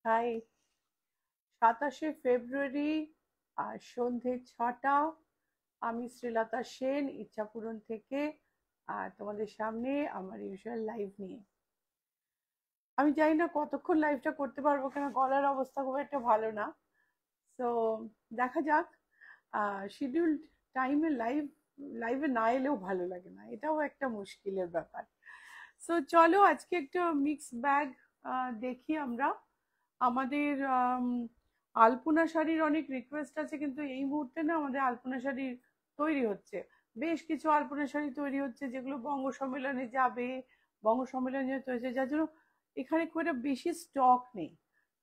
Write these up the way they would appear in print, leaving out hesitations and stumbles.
High. 27শে ফেব্রুয়ারি আর সন্ধে 6টা। আমি শ্রীলতা সেন ইচ্ছাপুরন থেকে তোমাদের সামনে আমার ইউজুয়াল লাইভ নিয়ে। আমি জানি না কতক্ষণ লাইভটা করতে পারবো, কেন গলার অবস্থা খুব একটা ভালো না। তো দেখা যাক। শিডিউল্ড টাইমে লাইভে না এলেও ভালো লাগে না, এটাও একটা মুশকিলের ব্যাপার। সো চলো আজকে একটা মিক্স ব্যাগ দেখি আমরা। আমাদের আলপনা শাড়ির অনেক রিকোয়েস্ট আছে, কিন্তু এই মুহূর্তে না আমাদের আলপনা শাড়ি তৈরি হচ্ছে। বেশ কিছু আলপনা শাড়ি তৈরি হচ্ছে যেগুলো বঙ্গ সম্মেলনে যাবে, বঙ্গ সম্মেলনে তৈরি, যার জন্য এখানে খুব একটা বেশি স্টক নেই।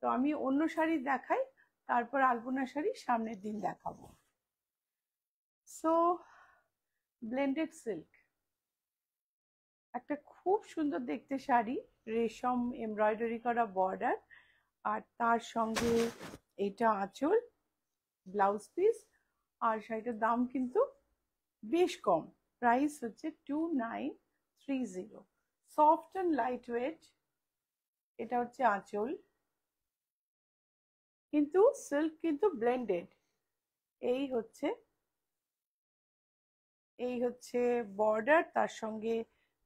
তো আমি অন্য শাড়ি দেখাই, তারপর আলপনা শাড়ি সামনের দিন দেখাবো। সো ব্লেন্ডেড সিল্ক, একটা খুব সুন্দর দেখতে শাড়ি, রেশম এমব্রয়ডারি করা বর্ডার, আর তার সঙ্গে এটা আঁচল, ব্লাউজ পিস। আর শাড়িটার দাম কিন্তু বেশ কম, প্রাইস হচ্ছে 2930। Soft and light weight. এটা হচ্ছে আঁচল, কিন্তু সিল্ক কিন্তু ব্লেন্ডেড। এই হচ্ছে এই হচ্ছে বর্ডার, তার সঙ্গে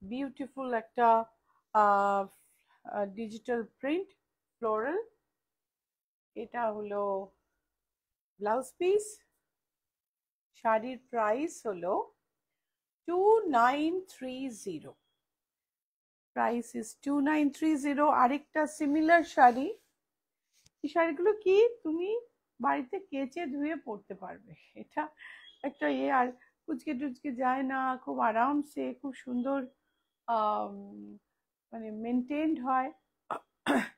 বিউটিফুল একটা ডিজিটাল প্রিন্ট ফ্লোরাল। এটা হলো ব্লাউজ পিস। শাড়ির প্রাইস হলো 2930। Price is 2930। আরেকটা সিমিলার শাড়ি। এই শাড়িগুলো কি তুমি বাড়িতে কেচে ধুয়ে পরতে পারবে, এটা একটা আর কুচকে টুচকে যায় না, খুব আরামসে খুব সুন্দর মানে মেনটেন্ড হয়,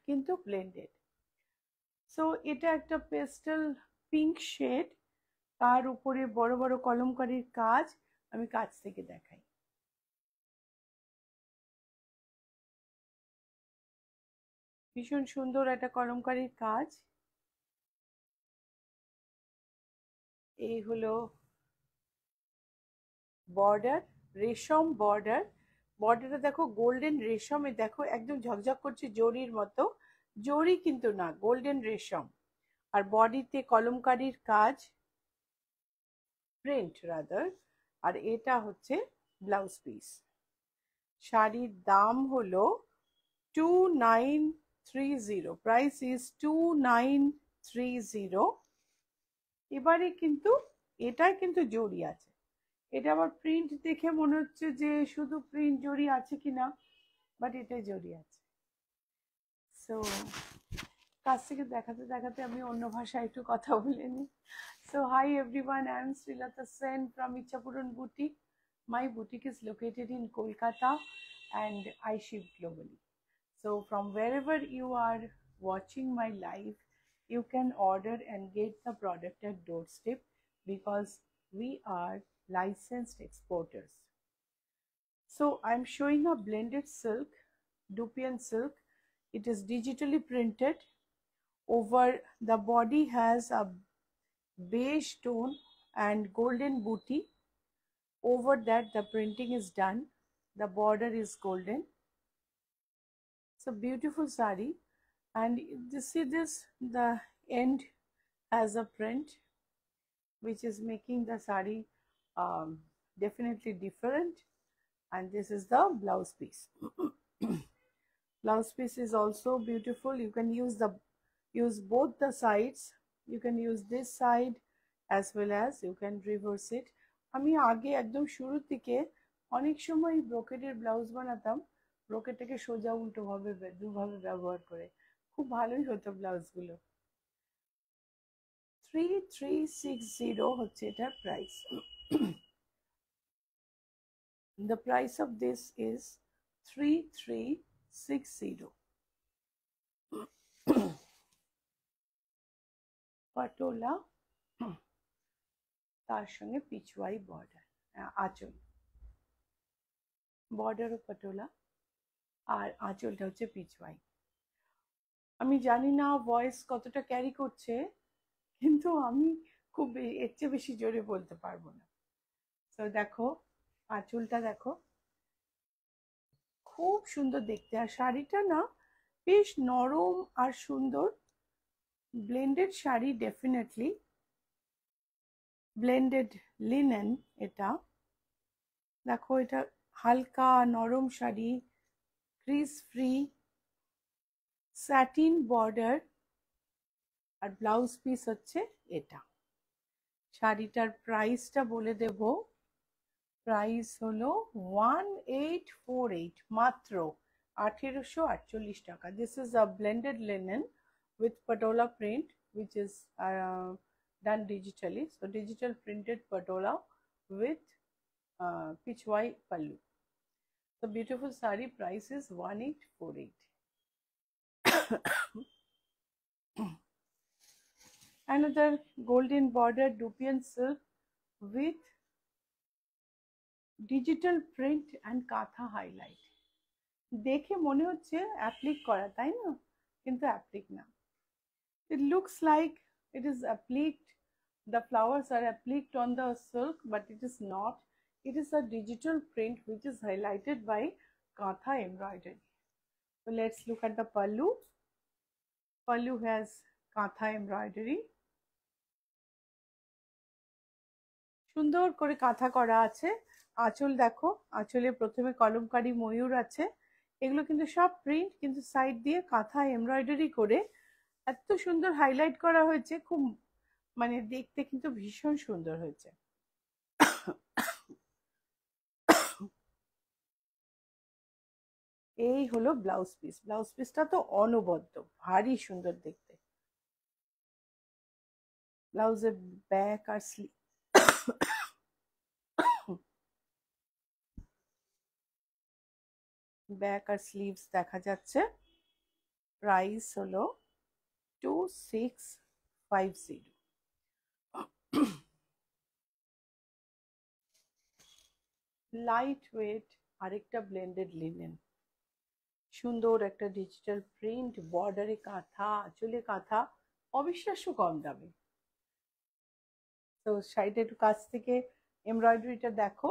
কিন্তু ব্লেন্ডেড। সো এটা একটা পেস্টেল পিঙ্ক শেড, তার উপরে বড় বড় কলমকারীর কাজ। আমি কাছ থেকে দেখাই। ভীষণ সুন্দর একটা কলমকারীর কাজ। এই হলো বর্ডার, রেশম বর্ডার। বর্ডারটা দেখো গোল্ডেন রেশমে, দেখো একদম ঝকঝক করছে জরির মতো। জরি কিন্তু না, গোল্ডেন রেশম। আর বডিতে কলমকারীর কাজ, প্রিন্ট রাদার। আর এটা হচ্ছে ব্লাউজ পিস। শাড়ির দাম হলো 2930। Price is 2930। এবারে কিন্তু এটাই কিন্তু জরি আছে। এটা আবার প্রিন্ট দেখে মনে হচ্ছে যে শুধু প্রিন্ট জরি আছে কিনা, বাট এটাই জরি আছে। সো কাছ থেকে দেখাতে দেখাতে আমি অন্য ভাষায় একটু কথা বলে নিই। So hi everyone, I am Srilata Sen from Ichapuran Boutique. My boutique is located in Kolkata and I ship globally. So from wherever you are watching my live, you can order and get the product at doorstep, because we are licensed exporters. So I'm showing a blended silk, Dupian silk. It is digitally printed. Over the body has a beige tone and golden booty. Over that the printing is done. The border is golden. It's a beautiful sari, and you see this, the end has a print which is making the sari definitely different. And this is the blouse piece. Blouse piece is also beautiful. You can use both the sides. You can use this side as well as you can reverse it. আমি আগে একদম শুরুর দিকে অনেক সময় ব্রোকেডের blouse বানাতাম, ব্রোকেডটাকে সোজা উল্টো ভাবে দুভাবে ব্যবহার করে, খুব ভালোই হতো ব্লাউজগুলো। 3360 হচ্ছে এটার price. The price of this is 3360. Patola, তার সঙ্গে পিচওয়াই বর্ডার, আঁচল। বর্ডারও পাটোলা আর আঁচলটা হচ্ছে পিচওয়াই। আমি জানি না ভয়েস কতটা ক্যারি করছে, কিন্তু আমি খুব এর চেয়ে বেশি জোরে বলতে পারবো না। তো দেখো আঁচলটা দেখো, খুব সুন্দর দেখতে। আর শাড়িটা না বেশ নরম আর সুন্দর, blended sari, definitely blended linen. এটা দেখো, এটা হালকা নরম sari, crease free, satin border, আর ব্লাউজ পিস হচ্ছে এটা। শাড়িটার প্রাইসটা বলে দেব, প্রাইস হলো 1848, মাত্র 1848 টাকা। This is a blended linen with patola print, which is done digitally. So digital printed patola with pichwai pallu. The beautiful sari price is 1848. Another golden border Dupian silk with digital print and katha highlight. দেখে মনে হচ্ছে applique করা, তাই না? কিন্তু applique না। It looks like it is appliqued, the flowers are appliqued on the silk, but it is not. It is a digital print which is highlighted by katha embroidery. So let's look at the pallu. Pallu has katha embroidery. সুন্দর করে কাঁথা করা আছে। আঁচল দেখো, আঁচলে প্রথমে কলমকারী ময়ূর আছে। এগুলো কিন্তু সব প্রিন্ট, কিন্তু সাইড দিয়ে কাঁথা এমব্রয়ডারি করে এত সুন্দর হাইলাইট করা হয়েছে, খুব মানে দেখতে কিন্তু ভীষণ সুন্দর হয়েছে। এই হলো ব্লাউজ পিস। ব্লাউজ পিসটা তো অনবদ্য, ভারী সুন্দর দেখতে। ব্লাউজের ব্যাক আর স্লিভ, ব্যাক আর স্লিভস দেখা যাচ্ছে। প্রাইস হলো 2650। লাইট ওয়েট আরেকটা ব্লেন্ডেড লিনেন, সুন্দর একটা ডিজিটাল প্রিন্ট, বর্ডারে কাঁথা, আঁচলে কাঁথা, অবিশ্বাস্য কম দামে। তো শাড়িটা একটু কাছ থেকে এমব্রয়ডারিটা দেখো।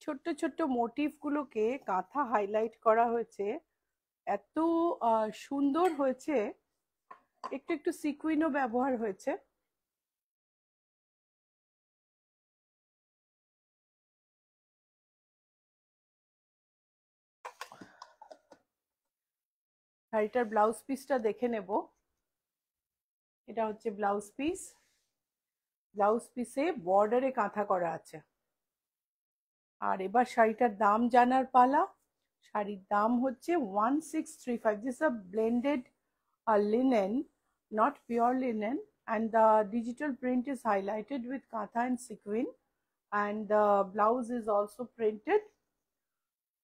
ছোট্ট ছোট্ট মোটিভ গুলোকে কাঁথা হাইলাইট করা হয়েছে, এত সুন্দর হয়েছে। একটু একটু সিকুইনও ব্যবহার হয়েছে। শাড়িটার ব্লাউজ পিসটা দেখে নেব। এটা হচ্ছে ব্লাউজ পিস। ব্লাউজ পিসে বর্ডারে কাঁথা করা আছে। আর এবার শাড়িটার দাম জানার পালা। শাড়ির দাম হচ্ছে 1635। This is a blended linen, not pure linen, and the digital print is highlighted with katha and sequin, and the blouse is also printed,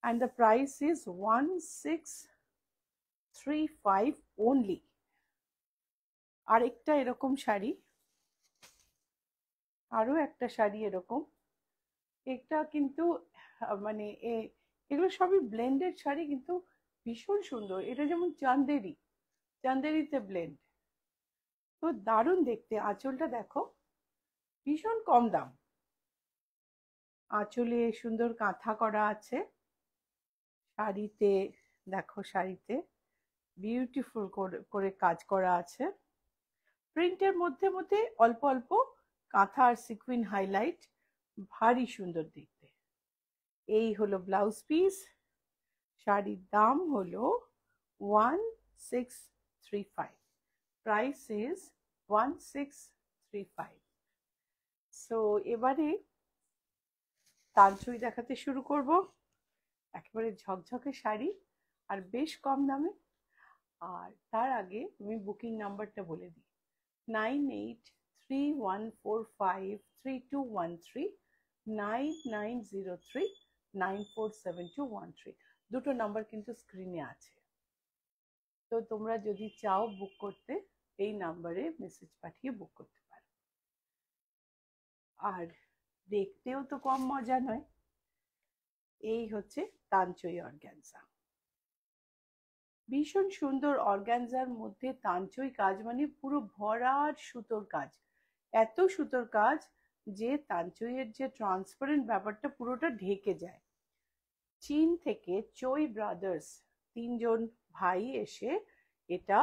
and the price is 1635 only. আরেকটা এরকম শাড়ি, আরো একটা শাড়ি এরকম। এটা কিন্তু মানে এগুলো সবই ব্লেন্ডেড শাড়ি, কিন্তু ভীষণ সুন্দর। এটা যেমন চান্দেরি, চান্দেরিতে ব্লেন্ড, তো দারুণ দেখতে। আঁচলটা দেখো, ভীষণ কম দাম। আঁচলে সুন্দর কাঁথা করা আছে। শাড়িতে দেখো, শাড়িতে বিউটিফুল করে কাজ করা আছে। প্রিন্টের মধ্যে মধ্যে অল্প অল্প কাঁথা আর সিকুইন হাইলাইট, ভারী সুন্দর দেখতে। এই হলো ব্লাউজ পিস। শাড়ির দাম হলো 1635। Price is 1635। সো এবারে তালচুই দেখাতে শুরু করব। একেবারে ঝকঝকে শাড়ি আর বেশ কম দামে। আর তার আগে আমি বুকিং নাম্বারটা বলে দিই, 9831453213, 9903947213। দুটো নাম্বার কিন্তু স্ক্রিনে আছে। তো তোমরা যদি চাও বুক করতে, এই নাম্বারে মেসেজ পাঠিয়ে বুক করতে পারো। আর দেখতেও তো কম মজা নয়। এই হচ্ছে তানচই অর্গানজা। ভীষণ সুন্দর অর্গানজার মধ্যে তাঞ্চই কাজ, মানে পুরো ভরাট সুতোর কাজ, এত সুতোর কাজ যে তাঞ্চইয়ের যে ট্রান্সপারেন্ট ব্যাপারটা পুরোটা ঢেকে যায়। চীন থেকে চই ব্রাদার্স তিনজন ভাই এসে এটা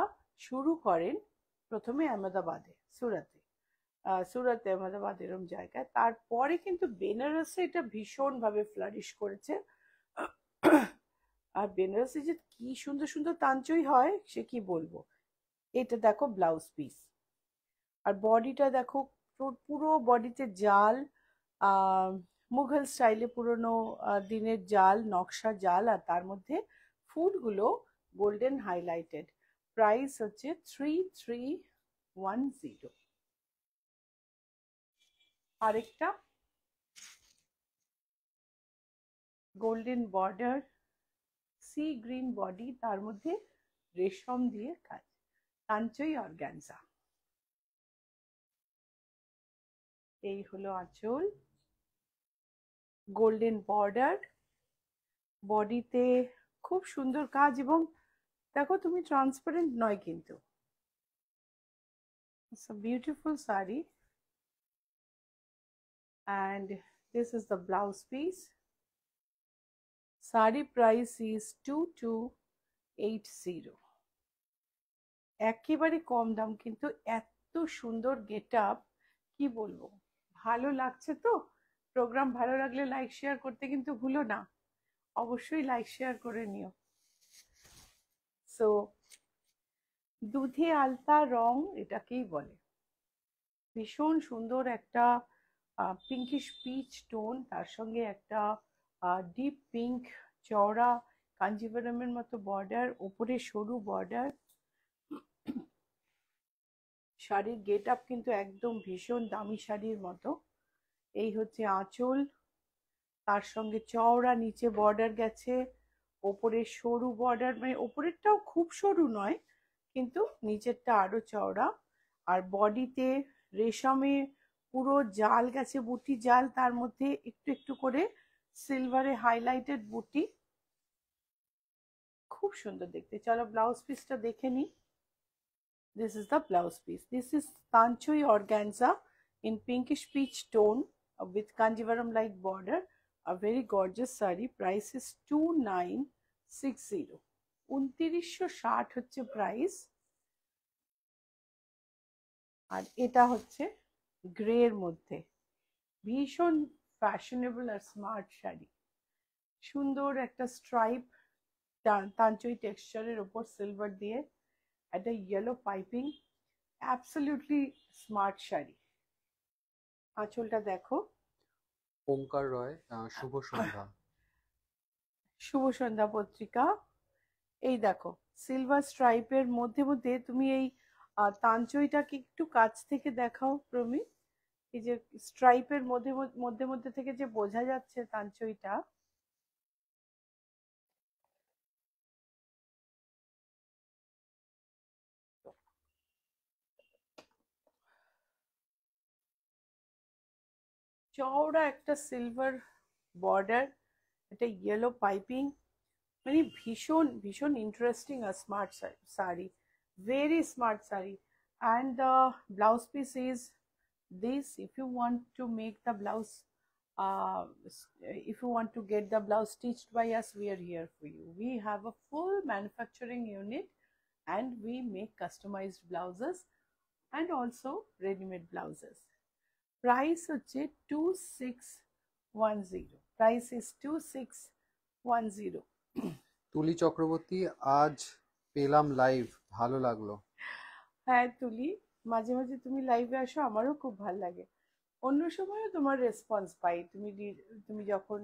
শুরু করেন, প্রথমে আহমেদাবাদে, সুরাতে আহমেদাবাদ এরম জায়গায়, তারপরে কিন্তু বেনারসে এটা ভীষণভাবে ফ্লারিশ করেছে। আর বেনারসে যে কি সুন্দর সুন্দর তাঞ্চই হয় সে কি বলবো। এটা দেখো ব্লাউজ পিস, আর বডিটা দেখো, পুরো বডিতে জাল, মুঘল স্টাইলে পুরনো দিনের জাল, নকশা জাল, আর তার মধ্যে ফুলগুলো গোল্ডেন হাইলাইটেড। প্রাইস হচ্ছে 3310। আরেকটা golden border, sea green body, তার মধ্যে রেশম দিয়ে কাজ, তাঞ্চই অর্গানজা। এই হলো আঁচল, গোল্ডেন বর্ডার, বডিতে খুব সুন্দর কাজ, এবং দেখো তুমি ট্রান্সপারেন্ট নয় কিন্তু, it's a beautiful saree, and this is the blouse piece. Saree price is 2280, একেবারে কম দাম, কিন্তু এত সুন্দর গেট আপ, কি বলবো। ভালো লাগছে তো? প্রোগ্রাম ভালো লাগলে লাইক শেয়ার করতে কিন্তু ভুলো না, অবশ্যই লাইক শেয়ার করে নিও। সো দুধে আলতা রং এটাকেই বলে, ভীষণ সুন্দর একটা পিঙ্কিশ পিচ টোন, তার সঙ্গে একটা ডিপ পিঙ্ক চওড়া কাঞ্জিভারমের মতো বর্ডার, ওপরে সরু বর্ডার। শাড়ির গেট আপ কিন্তু একদম ভীষণ দামি শাড়ির মতো। এই হচ্ছে আঁচল, তার সঙ্গে চওড়া নিচে বর্ডার গেছে, ওপরে সরু বর্ডার, মানে ওপরেরটাও খুব সরু নয় কিন্তু নিচেরটা আরো চওড়া, আর বডিতে রেশমে পুরো জাল গেছে, বুটি জাল, তার মধ্যে একটু একটু করে সিলভারে হাইলাইটেড বুটি, খুব সুন্দর দেখতে। চলো ব্লাউজ পিসটা দেখে নি। This is the blouse piece. This is Tanchoi organza in pinkish peach tone with Kanjivaram like border. A very gorgeous saree. Price is 2960. 2960 হচ্ছে প্রাইস। আর এটা হচ্ছে গ্রে এর মধ্যে, ভীষণ ফ্যাশনেবল আর স্মার্ট শাড়ি, সুন্দর একটা স্ট্রাইপ তাঞ্চই টেক্সচারের ওপর সিলভার দিয়ে, একটা yellow piping, absolutely smart sari. আঁচলটা দেখো। ওমকার রয়, শুভ সন্ধ্যা। শুভ সন্ধ্যা পত্রিকা। এই দেখো সিলভার স্ট্রাইপের মধ্যে মধ্যে, তুমি এই তাঞ্চইটাকে একটু কাছ থেকে দেখাও প্রমি, এই যে স্ট্রাইপের মধ্যে মধ্যে মধ্যে থেকে যে বোঝা যাচ্ছে তাঞ্চইটা, চওড়া একটা সিলভার বর্ডার, একটা ইয়েলো পাইপিং, মানে ভীষণ ভীষণ ইন্টারেস্টিং আর smart sari, very smart sari. And the blouse piece is this. If you want to make the blouse, uh, if you want to get the blouse stitched by us, we are here for you. We have a full manufacturing unit and we make customized blouses and also ready-made blouses. Price হচ্ছে 2610. Price is 2610. তুলি চক্রবর্তী, আজ পেলাম live, ভালো লাগলো। হ্যাঁ তুলি, মাঝে মাঝে তুমি লাইভে আসো, আমারও খুব ভালো লাগে। অন্য সময়ও তোমার রেসপন্স পাই, তুমি যখন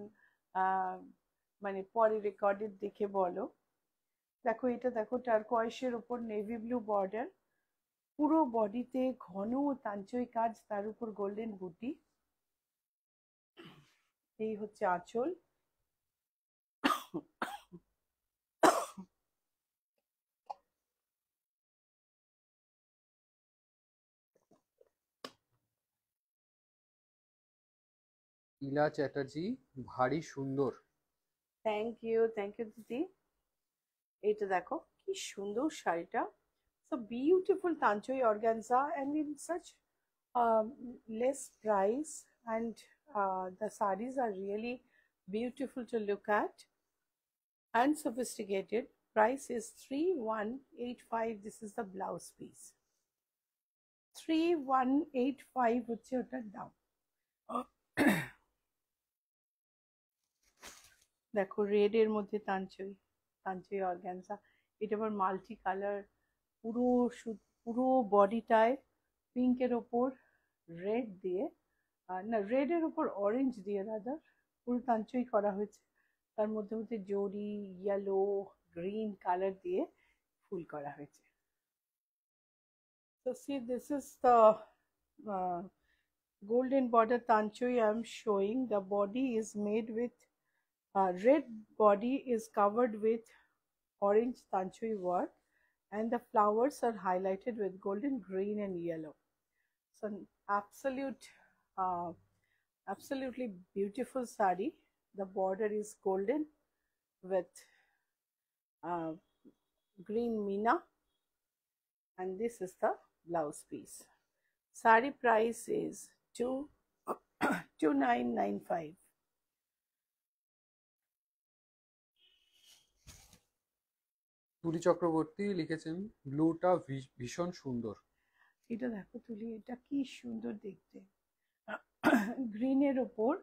মানে পরে রেকর্ডেড দেখে বলো। দেখো এটা দেখো, টার্কোয়েশের ওপর নেভি ব্লু বর্ডার, পুরো বডিতে ঘন তাঞ্চই কাজ, তার উপর গোল্ডেন বুটি। এই হচ্ছে আঁচল, ইলা চ্যাটার্জি, ভারী সুন্দর। থ্যাংক ইউ দিদি। এটা দেখো কি সুন্দর শাড়িটা, so beautiful tanchoi organza and in such less price, and the sarees are really beautiful to look at and sophisticated. Price is 3185. This is the blouse piece. 3185 হচ্ছে ওটার দাম। দেখো রেড এর মধ্যে তাঞ্চই, তাঞ্চই অর্গানজা। এটা আবার মাল্টি কালার, পুরো পুরো বডিটায় পিঙ্কের ওপর রেড দিয়ে, না রেড এর ওপর অরেঞ্জ দিয়ে রাদার পুরো তাঞ্চই করা হয়েছে। তার মধ্যে মধ্যে জরি, ইয়েলো, গ্রিন কালার দিয়ে ফুল করা হয়েছে। So see, this is the golden border tanchui I am showing. The body is made with red, body is covered with orange tanchui work, and the flowers are highlighted with golden, green and yellow. So absolute absolutely beautiful sari. The border is golden with green meena, and this is the blouse piece. Sari price is 2995. তুলি চক্রবর্তী লিখেছেন ব্লুটা ভীষণ সুন্দর। এটা দেখো তুলি, এটা কি সুন্দর দেখতে, গ্রিনের ওপর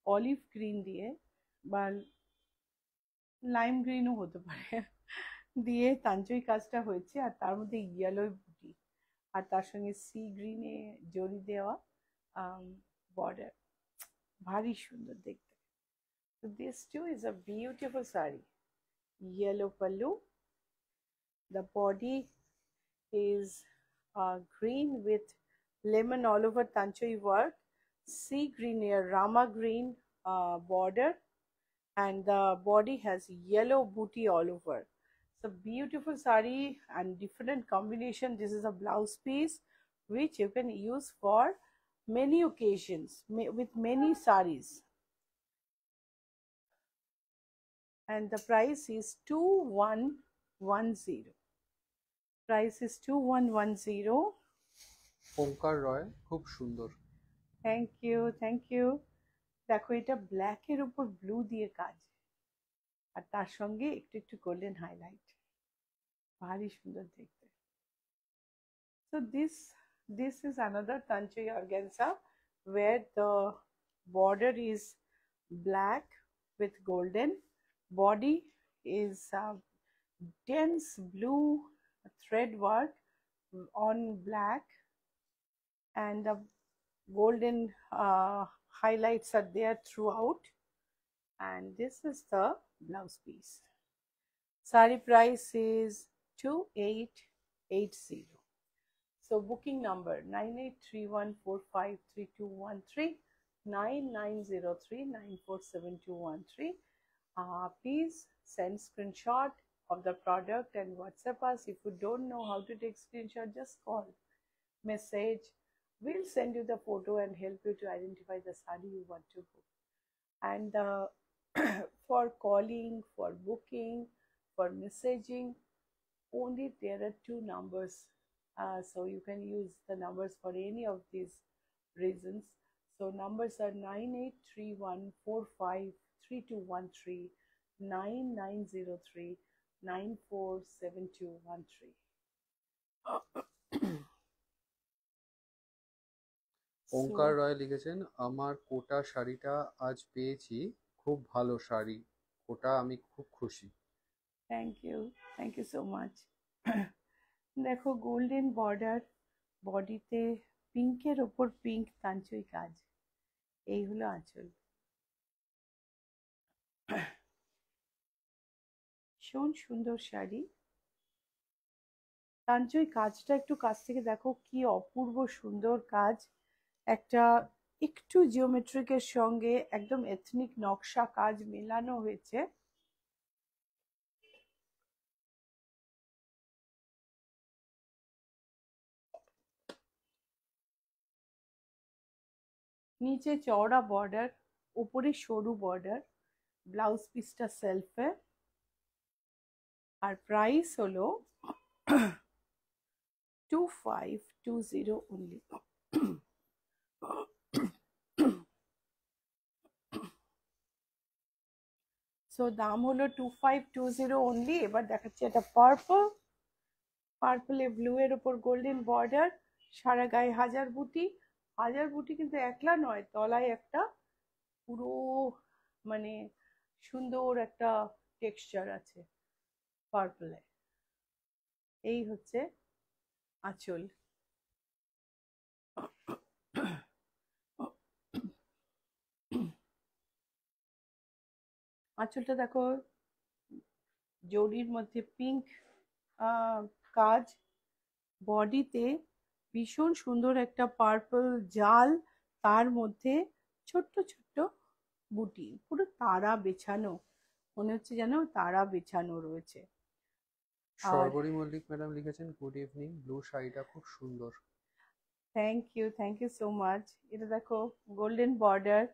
অলিভ গ্রিন দিয়ে বা লাইম গ্রিনও হতে পারে দিয়ে তাঞ্চই কাজটা হয়েছে, আর তার মধ্যে ইয়েলো বুটি, আর তার সঙ্গে সি গ্রিনে জরি দেওয়া বর্ডার, ভারী সুন্দর দেখতে। So this too is a beautiful sari. Yellow pallu. The body is green with lemon all over tanchui work, sea green here, rama green border, and the body has yellow booty all over. So beautiful sari and different combination. This is a blouse piece which you can use for many occasions with many saris, and the price is 2110. Price is 2110. ওঙ্কার রয় খুব সুন্দর। Thank you, thank you. দেখো এটা ব্ল্যাকের উপর blue দিয়ে কাজ, আর তার সঙ্গে একটু একটু গোল্ডেন হাইলাইট, ভারী সুন্দর দেখতে। So this is another tanchui organza where the border is black with golden, body is dense blue thread work on black, and the golden highlights are there throughout, and this is the blouse piece. Sari price is 2880. So booking number 9831453213, 9903947213. Please send screenshot of the product and WhatsApp us. If you don't know how to take screenshot, just call, message. We'll send you the photo and help you to identify the sari you want to book. And for calling, for booking, for messaging, only there are 2 numbers. So you can use the numbers for any of these reasons. So numbers are 9831453213, 9903947213. ওঙ্কার রয় লিখেছেন আমার কোটা শাড়িটা আজ পেয়েছি, খুব ভালো শাড়ি, কোটা আমি খুব খুশি। Thank you so much. দেখো গোল্ডেন বর্ডার, বডিতে পিঙ্কের ওপর পিঙ্ক তাঞ্চই কাজ, এই হলো আঁচল। ভীষণ সুন্দর শাড়ি। তাঞ্চই কাজটা একটু কাছ থেকে দেখো, কি অপূর্ব সুন্দর কাজ। একটা একটু জিওমেট্রিকের সঙ্গে একদম এথনিক নকশা কাজ মেলানো হয়েছে। নিচে চওড়া বর্ডার, উপরে সরু বর্ডার, ব্লাউজ পিসটা সেলফে, আর প্রাইস হলো 2520 অনলি। সো দাম হলো 2520 অনলি। এবার দেখাচ্ছি এটা পার্পল, পার্পলে ব্লু এর ওপর গোল্ডেন বর্ডার, সারা গায়ে হাজার বুটি। হাজার বুটি কিন্তু একলা নয়, তলায় একটা পুরো মানে সুন্দর একটা টেক্সচার আছে পার্পলে। এই হচ্ছে আঁচল। আঁচলটা দেখো, জরির মধ্যে পিঙ্ক কাজ, বডিতে ভীষণ সুন্দর একটা পার্পল জাল, তার মধ্যে ছোট্ট ছোট্ট বুটি, পুরো তারা বেছানো, মনে হচ্ছে যেন তারা বেছানো রয়েছে। আর সর্বরী মল্লিক ম্যাডাম লিখেছেন গুড ইভিনিং, ব্লু শাড়িটা খুব সুন্দর। Thank you so much. এটা দেখো গোল্ডেন বর্ডার,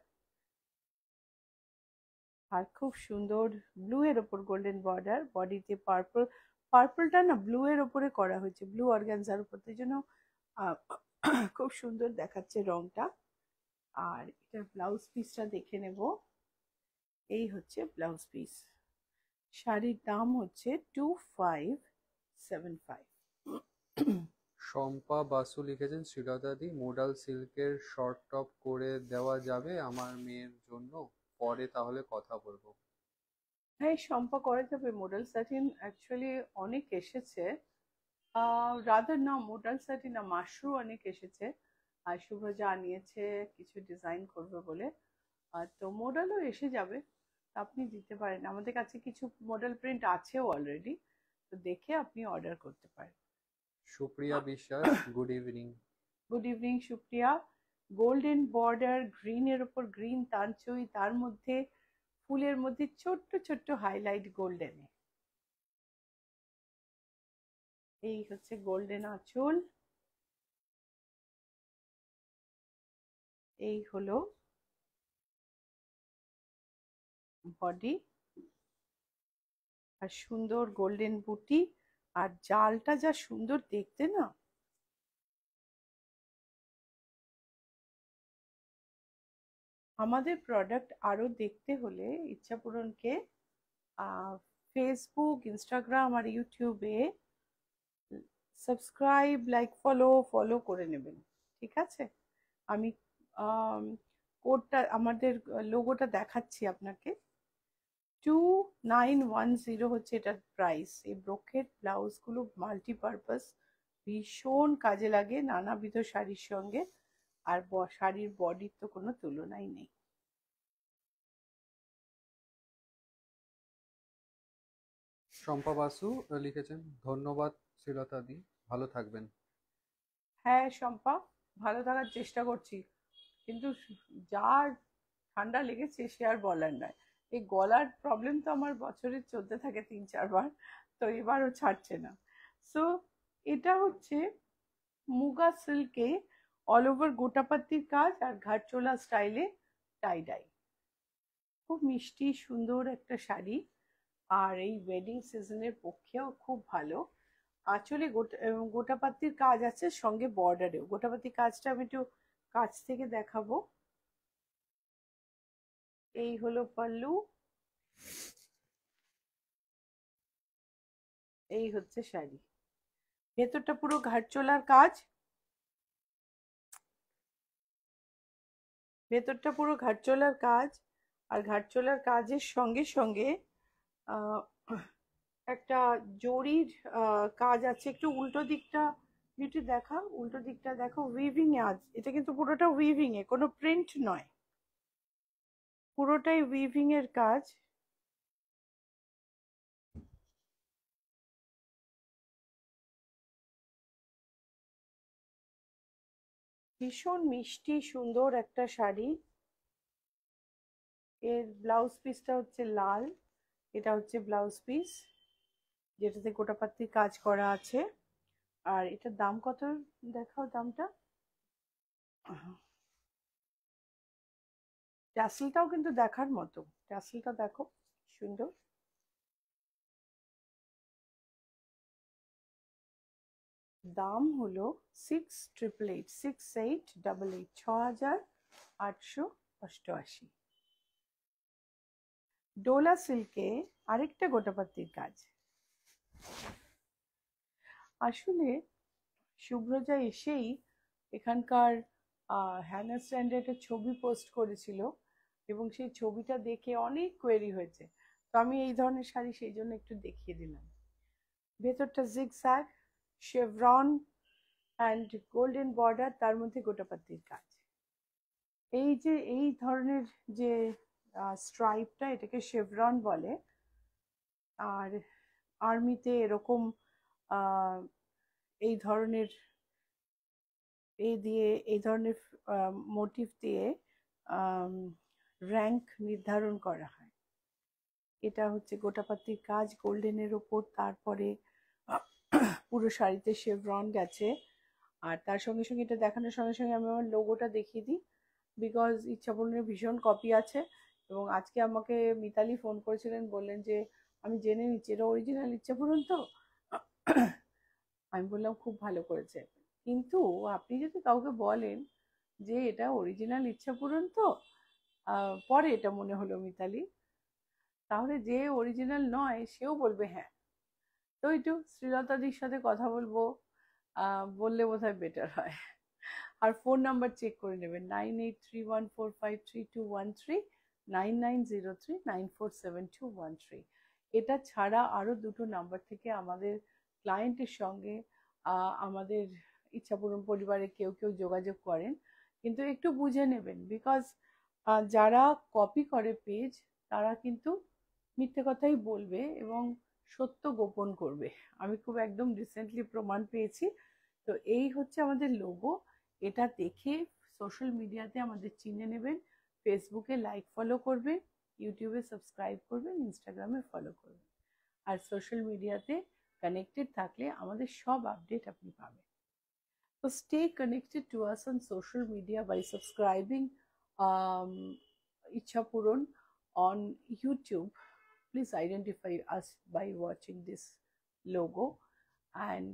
আর খুব সুন্দর ব্লু এর ওপর গোল্ডেন বর্ডার, বডিতে পার্পল। পার্পলটা না ব্লু এর ওপরে করা হয়েছে, ব্লু অর্গানজার উপর, তাই জন্য খুব সুন্দর দেখাচ্ছে রংটা। আর এটার ব্লাউজ পিসটা দেখে নেব। এই হচ্ছে ব্লাউজ পিস। শাড়ির দাম হচ্ছে 2575। শম্পা বাসু লিখেছেন শ্রীলতাদি মোডাল সিল্কের শর্ট টপ করে দেওয়া যাবে আমার মেয়ের জন্য, পরে তাহলে কথা বলবো। হ্যাঁ, শম্পা করা যাবে। মোডাল স্যাটিন অ্যাকচুয়ালি অনেক এসেছে, রাদার না মোডাল স্যাটিন না, মাশরু অনেক এসেছে। আর শুভ্রজা আনিয়েছে কিছু ডিজাইন করবে বলে। তো মোডালও এসে যাবে, আপনি দিতে পারেন। আমাদের কাছে কিছু মডেল প্রিন্ট আছেও অলরেডি, তো দেখে আপনি অর্ডার করতে পারেন। সুপ্রিয়া বিশ্বাস good evening. Good evening Supriya. Golden border, গ্রিনের ওপর গ্রিন তানচুই, তার মধ্যে ফুলের মধ্যে ছোট্ট ছোট্ট হাইলাইট গোল্ডেনে। এই হচ্ছে গোল্ডেন আঁচল। এই হলো বডি, আর সুন্দর গোল্ডেন বুটি, আর জালটা যা সুন্দর দেখতে না। আমাদের প্রোডাক্ট আরো দেখতে হলে ইচ্ছাপূরণকে ফেসবুক, ইনস্টাগ্রাম আর ইউটিউবে সাবস্ক্রাইব, লাইক, ফলো করে নেবেন, ঠিক আছে? আমি কোডটা, আমাদের লোগোটা দেখাচ্ছি আপনাকে। 2910 হচ্ছে এটার প্রাইস। এই ব্রোকেট ব্লাউজগুলো মাল্টিপারপাস, ভীষণ কাজে লাগে নানাবিধ শাড়ির সঙ্গে। আর শাড়ির বডির তো কোনো তুলনাই নেই। শম্পা বাসু লিখেছেন ধন্যবাদ শ্রীলতাদি, ভালো থাকবেন। হ্যাঁ শম্পা, ভালো থাকার চেষ্টা করছি, কিন্তু যার ঠান্ডা লেগেছে সে আর বলার নয়। এই গলার প্রবলেম তো আমার বছরে চলতে থাকে 3-4 বার, তো এবারও ছাড়ছে না। সো এটা হচ্ছে মুগা সিল্কে অল ওভার গোটাপাত্তির কাজ, আর ঘাটচোলা স্টাইলে টাই ডাই। খুব মিষ্টি সুন্দর একটা শাড়ি, আর এই ওয়েডিং সিজনের পক্ষেও খুব ভালো। আঁচলে গোটাপাত্তির কাজ আছে, সঙ্গে বর্ডারেও গোটাপাত্তির কাজটা আমি একটু কাছ থেকে দেখাবো। এই হলো পাল্লু, এই হচ্ছে শাড়ি। ভেতরটা পুরো ঘাটচোলার কাজ, ভেতরটা পুরো ঘাটচোলার কাজ, আর ঘাটচোলার কাজের সঙ্গে সঙ্গে আহ, একটা জরির কাজ আছে। একটু উল্টো দিকটা বিউটি দেখা, উল্টো দিকটা দেখো, উইভিং এ আজ, এটা কিন্তু পুরোটা উইভিং এ, কোনো প্রিন্ট নয়, পুরোটাই উইভিং এর কাজ। ভীষণ মিষ্টি সুন্দর একটা শাড়ি। এর ব্লাউজ পিসটা হচ্ছে লাল, এটা হচ্ছে ব্লাউজ পিস যেটাতে গোটাপাত্তির কাজ করা আছে। আর এটার দাম কত দেখাও দামটা। ট্যাসেলটাও কিন্তু দেখার মতো, ট্যাসেলটা দেখো সুন্দর। দাম হলো 6888, 6888, 6888। ডোলা সিল্কে আরেকটা গোটাপাত্তির কাজ। আসলে শুভ্রজা এসেই এখানকার হ্যানা স্ট্যান্ডে একটা ছবি পোস্ট করেছিল এবং সেই ছবিটা দেখে অনেক কোয়েরি হয়েছে, তো আমি এই ধরনের শাড়ি সেই জন্য একটু দেখিয়ে দিলাম। ভেতরটা zigzag, Chevron and golden border, তার মধ্যে গোটাপাত্তির কাজ। এই যে এই ধরনের যে স্ট্রাইপটা, এটাকে শেভরন বলে। আর আর্মিতে এরকম এই ধরনের এই ধরনের মোটিভ দিয়ে র্যাঙ্ক নির্ধারণ করা হয়। এটা হচ্ছে গোটাপাত্তির কাজ গোল্ডেনের ওপর, তারপরে পুরো শাড়িতে শেভরন গেছে। আর তার সঙ্গে সঙ্গে এটা দেখানোর সঙ্গে সঙ্গে আমি আমার লোগোটা দেখিয়ে দিই, বিকজ ইচ্ছাপূরণের ভীষণ কপি আছে। এবং আজকে আমাকে মিতালি ফোন করেছিলেন, বললেন যে আমি জেনে নিচ্ছি এটা অরিজিনাল ইচ্ছাপূরণ তো। আমি বললাম খুব ভালো করেছে, কিন্তু আপনি যদি কাউকে বলেন যে এটা অরিজিনাল ইচ্ছাপূরণ তো, পরে এটা মনে হলো মিতালি, তাহলে যে অরিজিনাল নয় সেও বলবে হ্যাঁ। তো একটু শ্রীলতাদির সাথে কথা বলবো, বললে বোধহয় বেটার হয়। আর ফোন নাম্বার চেক করে নেবেন, 9831453213, 9903947213। এটা ছাড়া আরও দুটো নাম্বার থেকে আমাদের ক্লায়েন্টের সঙ্গে আমাদের ইচ্ছাপূরণ পরিবারে কেউ কেউ যোগাযোগ করেন, কিন্তু একটু বুঝে নেবেন, বিকজ যারা কপি করে পেজ তারা কিন্তু মিথ্যে কথাই বলবে এবং সত্য গোপন করবে। আমি খুব একদম রিসেন্টলি প্রমাণ পেয়েছি। তো এই হচ্ছে আমাদের লোগো, এটা দেখে সোশ্যাল মিডিয়াতে আমাদের চিনে নেবেন, ফেসবুকে লাইক ফলো করবেন, ইউটিউবে সাবস্ক্রাইব করবেন, ইনস্টাগ্রামে ফলো করবেন। আর সোশ্যাল মিডিয়াতে কানেক্টেড থাকলে আমাদের সব আপডেট আপনি পাবেন। So stay connected to us on social media by subscribing Ichhapuran on YouTube. Please identify us by watching this logo, and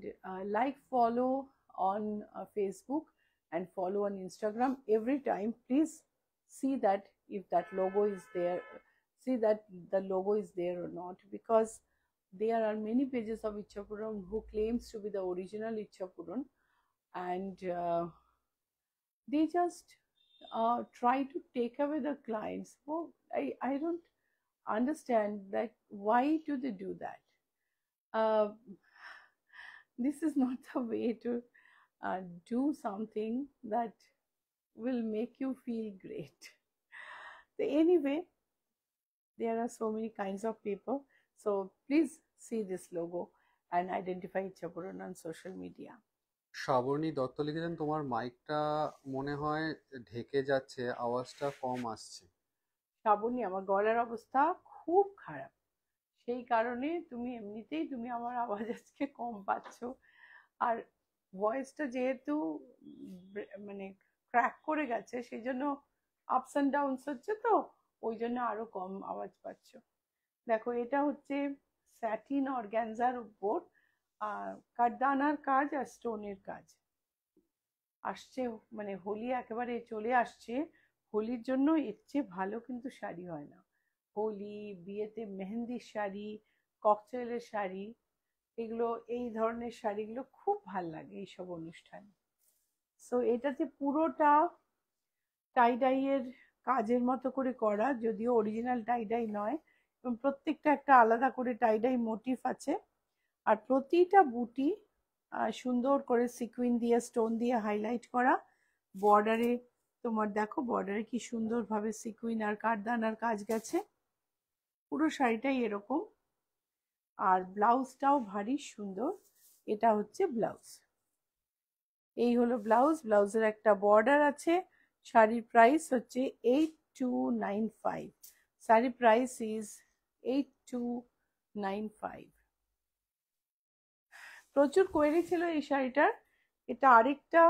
like, follow on Facebook and follow on Instagram. Every time please see that if that logo is there, see that the logo is there or not, because there are many pages of Ichhapuran who claims to be the original Ichhapuran, and they just try to take away the clients. Well, I don't understand that why do they do that. This is not the way to do something that will make you feel great. So anyway, there are so many kinds of people, so please see this logo and identify Ichhapuran on social media. Shrabani Dutta লিখেছেন, তোমার মাইকটা মনে হয় ঢেকে যাচ্ছে, আওয়াজটা কম আসছে। শ্রাবণী, আমার গলার অবস্থা খুব খারাপ, সেই কারণে তুমি এমনিতেই তুমি আমার আওয়াজ আজকে কম পাচ্ছ। আর ভয়েসটা যেহেতু মানে ক্র্যাক করে গেছে, সেই জন্য আপস অ্যান্ড ডাউনস হচ্ছে, তো ওই জন্য আরো কম আওয়াজ পাচ্ছ। দেখো, এটা হচ্ছে স্যাটিন অর্গ্যানজার উপর কাঠদানার কাজ আর স্টোনের কাজ আসছে, মানে হোলি একেবারে চলে আসছে, হোলির জন্য এর চেয়ে ভালো কিন্তু শাড়ি হয় না। হোলি, বিয়েতে মেহেন্দির শাড়ি, ককটেলের শাড়ি, এগুলো এই ধরনের শাড়িগুলো খুব ভাল লাগে এইসব অনুষ্ঠানে। সো এটাতে পুরোটা টাইডাইয়ের কাজের মতো করে করা, যদিও অরিজিনাল টাইডাই নয়, এবং প্রত্যেকটা একটা আলাদা করে টাইডাই মোটিভ আছে। আর প্রতিটা বুটি সুন্দর করে সিকুইন দিয়ে স্টোন দিয়ে হাইলাইট করা। বর্ডারে তোমার দেখো, বর্ডারে কি সুন্দরভাবে সিকুইন আর কাঠদানার কাজ গেছে, পুরো শাড়িটাই এরকম। আর ব্লাউজটাও ভারী সুন্দর, এটা হচ্ছে ব্লাউজ। এই হলো ব্লাউজ, ব্লাউজের একটা বর্ডার আছে। শাড়ির প্রাইস হচ্ছে 8295, শাড়ির প্রাইস ইজ 8295। প্রচুর কোয়েরি ছিল এই শাড়িটার। এটা আরেকটা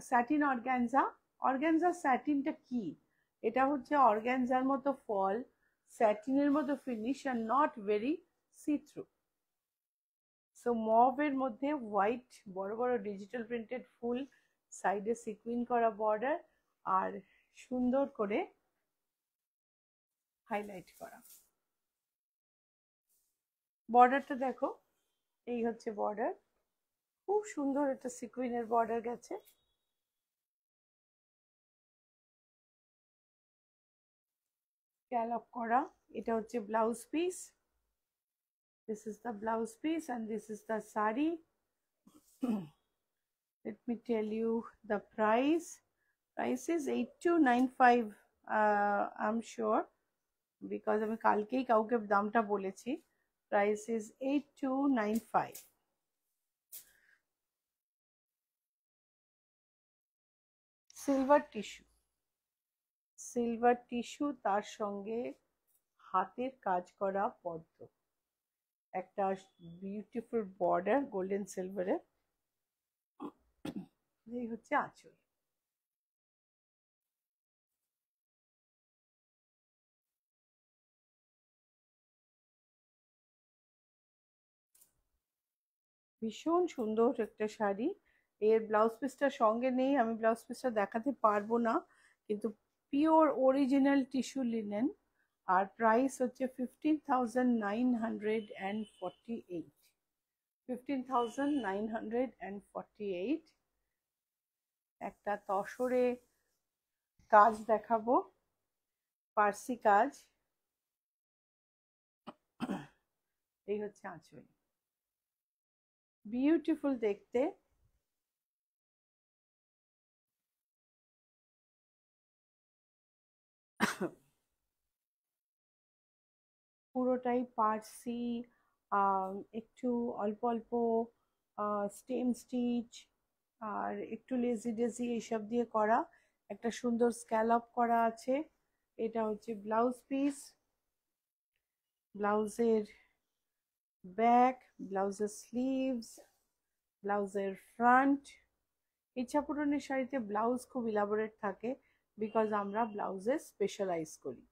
স্যাটিন অর্গ্যানজা। অর্গ্যানজা স্যাটিনটা কি? এটা হচ্ছে অর্গ্যানজার মতো ফল, স্যাটিনের মতো ফিনিশ, আর not very see through. So মভের মধ্যে হোয়াইট বড় বড় ডিজিটাল প্রিন্টেড ফুল, সাইডে সিকুইন করা বর্ডার, আর সুন্দর করে হাইলাইট করা। বর্ডারটা দেখো, এই হচ্ছে বর্ডার, খুব সুন্দর একটা সিকুইনের বর্ডার গেছে। স্ক্যালপ করা, এটা হচ্ছে blouse piece. This is the blouse piece and this is the sari. Let me tell you the price. Price is 8295. I'm sure because আমি কালকেই কাউকে দামটা বলেছি। Price is 8295. Silver tissue, silver tissue, তার সঙ্গে হাতের কাজ করা পদ্ম, একটা বিউটিফুল বর্ডার গোল্ডেন সিলভারের। এই হচ্ছে আঁচল। ভীষণ সুন্দর একটা শাড়ি। এর ব্লাউজ পিসটা সঙ্গে নেই, আমি ব্লাউজ পিসটা দেখাতে পারবো না, কিন্তু পিওর অরিজিনাল টিস্যু লিনেন। আর প্রাইস হচ্ছে 15,948। 15,948। একটা তসরে কাজ দেখাবো, পার্সি কাজ। এই হচ্ছে আঁচল, বিউটিফুল দেখতে। পুরোটাই পার্সি, একটু অল্প অল্প স্টেম স্টিচ আর একটু লেজি ডেজি এইসব দিয়ে করা, একটা সুন্দর স্ক্যালপ করা আছে। এটা হচ্ছে ব্লাউজ পিস, ব্লাউজের ব্যাক, ব্লাউজের স্লিভস, ব্লাউজের ফ্রন্ট। ইচ্ছা পূরণের শাড়িতে ব্লাউজ খুব ইলাবোরেট থাকে বিকজ আমরা ব্লাউজে স্পেশালাইজ করি,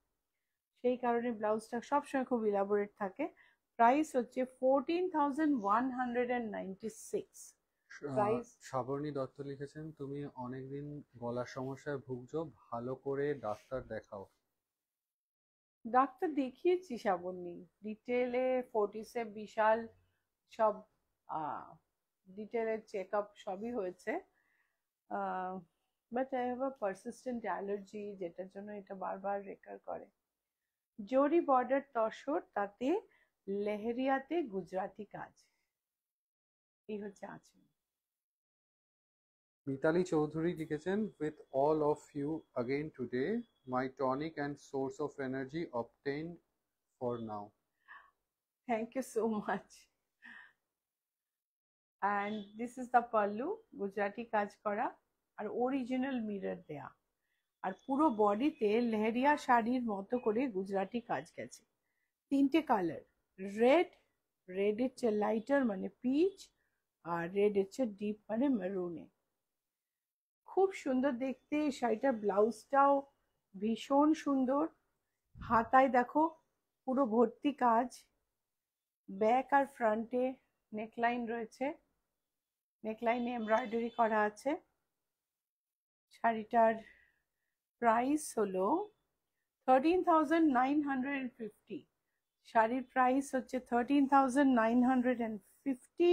সেই কারণে ব্লাউজটা সবসময় খুব ইলাবোরেট থাকে। প্রাইস হচ্ছে 14,196। প্রাইস। শ্রাবণী দত্ত লিখেছেন, তুমি অনেকদিন গলার সমস্যায় ভুগছো, ভালো করে ডাক্তার দেখাও। ডাক্তার দেখিয়েছি শ্রাবণী, ডিটেলে ফোর্টিসে বিশাল সব ডিটেলের চেক আপ সবই হয়েছে। But I have a persistent allergy, যেটার জন্য এটা বারবার রেকার করে। জরি বর্ডার তসর, তাতে লেহেরিয়াতে গুজরাটি কাজ। এই হচ্ছে আঁচল। মিতালি চৌধুরী লিখেছেন, with all of you again today, my tonic and source of energy obtained for now. Thank you so much. And this is the pallu, Gujarati কাজ করা আর অরিজিনাল মিরর দেয়া, আর পুরো বডিতে লেহেরিয়া শাড়ির মতো করে গুজরাটি কাজ গেছে। তিনটে কালার, রেড, রেড হচ্ছে লাইটার মানে পিচ, আর রেড হচ্ছে ডিপ মানে মেরুনে। খুব সুন্দর দেখতে। শাড়িটার ব্লাউজটাও ভীষণ সুন্দর। হাতায় দেখো পুরো ভর্তি কাজ, ব্যাক আর ফ্রন্টে নেকলাইন রয়েছে, নেকলাইনে এমব্রয়ডারি করা আছে। শাড়িটার প্রাইস হলো 13,950। শাড়ির প্রাইস হচ্ছে 13,950।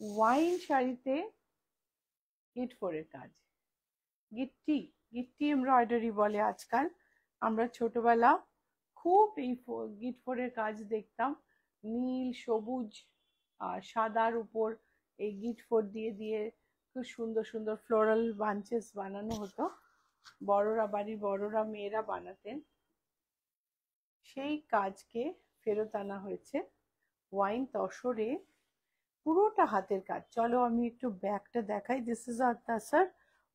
ওয়াইন শাড়িতে গিটফোরের কাজ, গিট্টি, গিট্টি এমব্রয়ডারি বলে আজকাল। আমরা ছোটবেলা খুব এই গিটফোরের কাজ দেখতাম, নীল সবুজ আর সাদার উপর এই গিটফোর দিয়ে দিয়ে খুব সুন্দর সুন্দর ফ্লোরাল বাঞ্চেস বানানো হতো, বড়রা, বাড়ির বড়রা, মেয়েরা বানাতেন। সেই কাজকে ফেরত আনা হয়েছে ওয়াইন তসরে, পুরোটা হাতের কাজ। চলো আমি একটু ব্যাকটা দেখাই। দিস ইজ আর tussar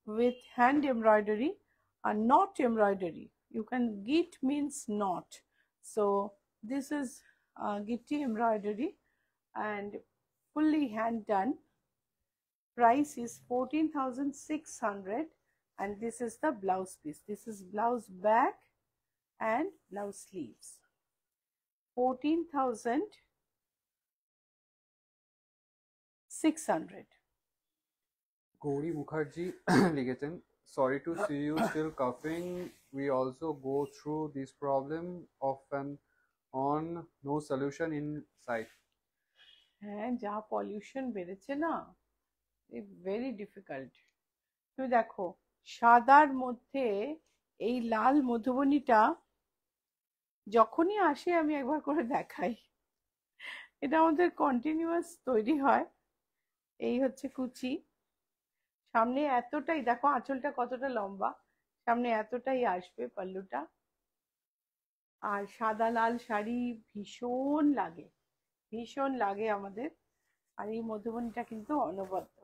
with hand embroidery and knot embroidery. You can, git means knot, so this is gitti embroidery and fully hand done. Price is 14,600 and this is the blouse piece. This is blouse back and blouse sleeves. 14,000 600। Gauri Mukherjee লিখেছেন, sorry to see you still coughing. We also go through this problem often on no solution in sight. হ্যাঁ, যা pollution বেড়েছে না, very difficult. তুমি দেখো সাদার মধ্যে এই লাল মধুবনীটা যখনই আসে আমি একবার করে দেখাই। এটা আমাদের কন্টিনিউয়াস তৈরি হয়। এই হচ্ছে কুচি, সামনে এতটাই, দেখো আঁচলটা কতটা লম্বা, সামনে এতটাই আসবে পাল্লুটা। আর সাদা লাল শাড়ি ভীষণ লাগে, ভীষণ লাগে আমাদের। আর এই মধুবনীটা কিন্তু অনবদ্য।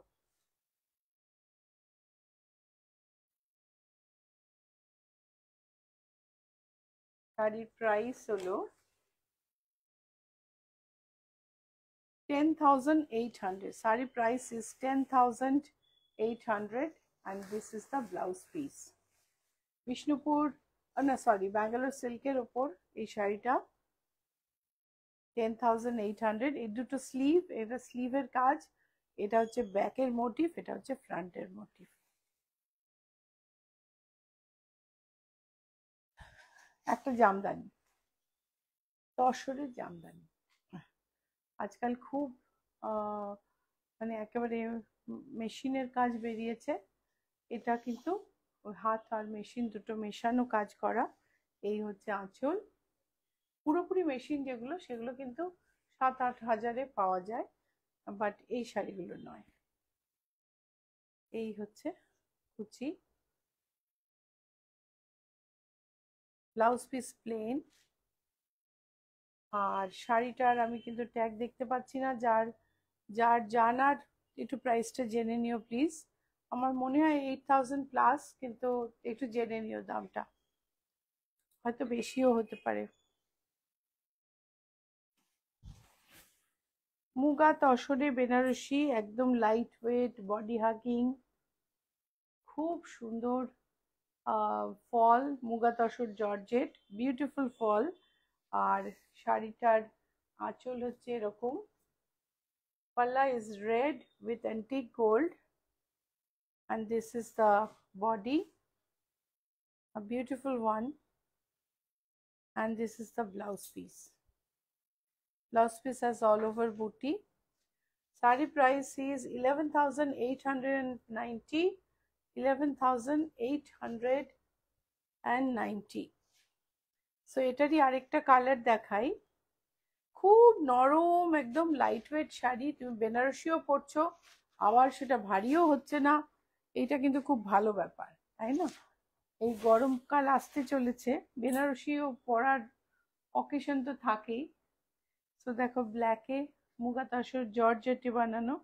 শাড়ির প্রাইস হলো 10,800. Sari price is 10,800 and this is the blouse piece. Bishnupur না সরি ব্যাঙ্গালোর সিল্কের ওপর এই শাড়িটা 10,800। এই দুটো স্লিভ, এটা স্লিভের কাজ, এটা হচ্ছে ব্যাকের মোটিভ, এটা হচ্ছে ফ্রন্টের মোটিভ। একটা জামদানি, তসরের জামদানি, আজকাল খুব মানে একেবারে মেশিনের কাজ বেরিয়েছে। এটা কিন্তু ওই হাত আর মেশিন দুটো মেশানো কাজ করা। এই হচ্ছে আঁচল, পুরোপুরি মেশিন যেগুলো সেগুলো কিন্তু 7-8 হাজারে পাওয়া যায়, বাট এই শাড়িগুলো নয়। এই হচ্ছে কুচি, ব্লাউজ পিস প্লেন। আর শাড়িটার আমি কিন্তু ট্যাগ দেখতে পাচ্ছি না, যার যার জানার একটু প্রাইসটা জেনে নিও প্লিজ। আমার মনে হয় 8,000 প্লাস, কিন্তু একটু জেনে নিও দামটা, হয়তো বেশিও হতে পারে। মুগা তসরে বেনারসি, একদম লাইট ওয়েট, বডি হাগিং, খুব সুন্দর ফল, মুগা তসর জর্জেট, বিউটিফুল ফল। আর শাড়িটার আঁচল হচ্ছে এরকম, পাল্লা is red with antique gold and this is the body, a beautiful one, and this is the blouse piece. Blouse piece has all over booty. Sari price is 11,890, 11,890. So এটারই আরেকটা colour দেখাই, খুব নরম একদম লাইট ওয়েট শাড়ি, তুমি বেনারসিও পরছো আবার সেটা ভারীও হচ্ছে না, এইটা কিন্তু খুব ভালো ব্যাপার, তাই না? এই গরমকাল আসতে চলেছে, বেনারসিও পরার অকেশন তো থাকেই। তো দেখো ব্ল্যাকে মুগা তসর জর্জেটে বানানো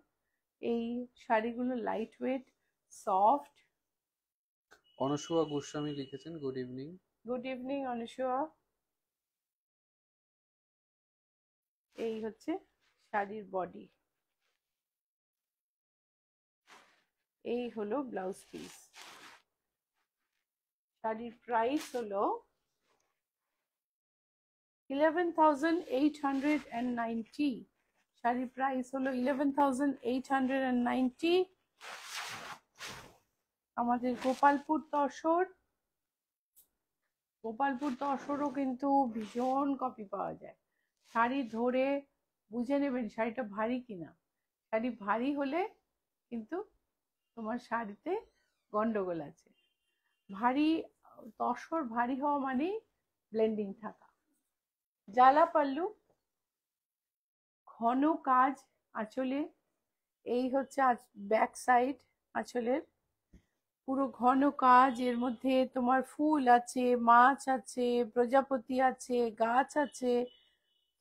এই শাড়িগুলো light weight, soft. Anasuya Goswami লিখেছেন, good evening. Good evening Anusuya. এই হচ্ছে শাড়ির বডি, এই হলো ব্লাউজ পিস। শাড়ির প্রাইস হলো 11,890। শাড়ির প্রাইস হলো 11,890। আমাদের গোপালপুর তসর, গোপালপুর তসরও কিন্তু ভীষণ কপি পাওয়া যায়। শাড়ি ধরে বুঝে নেবেন শাড়িটা ভারী কিনা, শাড়ি ভারী হলে কিন্তু তোমার শাড়িতে গন্ডগোল আছে। ভারী তসর ভারী হওয়া মানে ব্লেন্ডিং থাকা। জালা পাল্লু, ঘন কাজ আঁচলে, এই হচ্ছে ব্যাক সাইড আঁচলের, পুরো ঘন কাজ, এর মধ্যে তোমার ফুল আছে, মাছ আছে, প্রজাপতি আছে, গাছ আছে,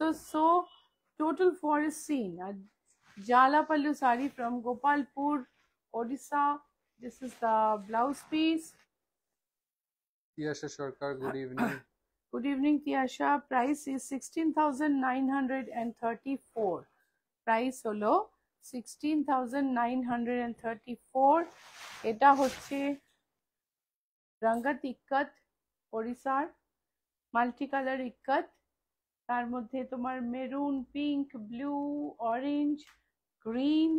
তো সো টোটাল ফরেস্ট সিন। আর জালা pallu sari from Gopalpur, Odisha. This is the blouse piece. Tiyasha Sarkar, good evening. Good evening, Tiasha. Price is 16,934. Price হলো 16,934। এটা হচ্ছে রঙ্গত ইক্কত, ওড়িশার মাল্টি কালার ইক্কত। তার মধ্যে তোমার maroon, pink, blue, orange, green,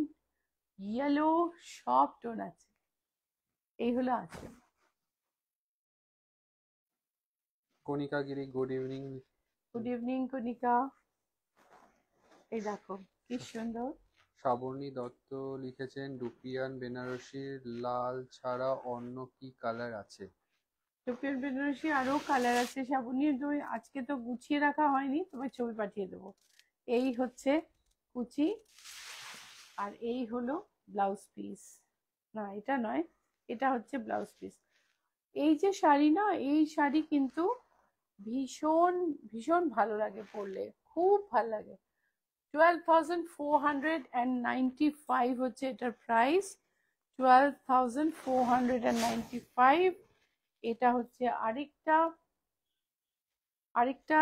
yellow সব টোন আছে। এই হলো আঁচল। কণিকা গিরি, গুড ইভিনিং। গুড ইভিনিং কণিকা। এই দেখো কি সুন্দর। শ্রাবণী দত্ত লিখেছেন ডুপিয়ান বেনারসির লাল ছাড়া অন্য কি কালার আছে? টুপির বেনারসি আরো কালার আছে শ্রাবণীর, আজকে তো গুছিয়ে রাখা হয়নি, তোমায় ছবি পাঠিয়ে দেবো। এই হচ্ছে কুচি, আর এই হলো ব্লাউজ পিস। না এটা নয়, এটা হচ্ছে ব্লাউজ পিস। এই যে শাড়ি না, এই শাড়ি কিন্তু ভীষণ ভীষণ ভালো লাগে পরলে, খুব ভালো লাগে। 12,495 হচ্ছে এটার প্রাইস। 12,495। এটা হচ্ছে আরেকটা আরেকটা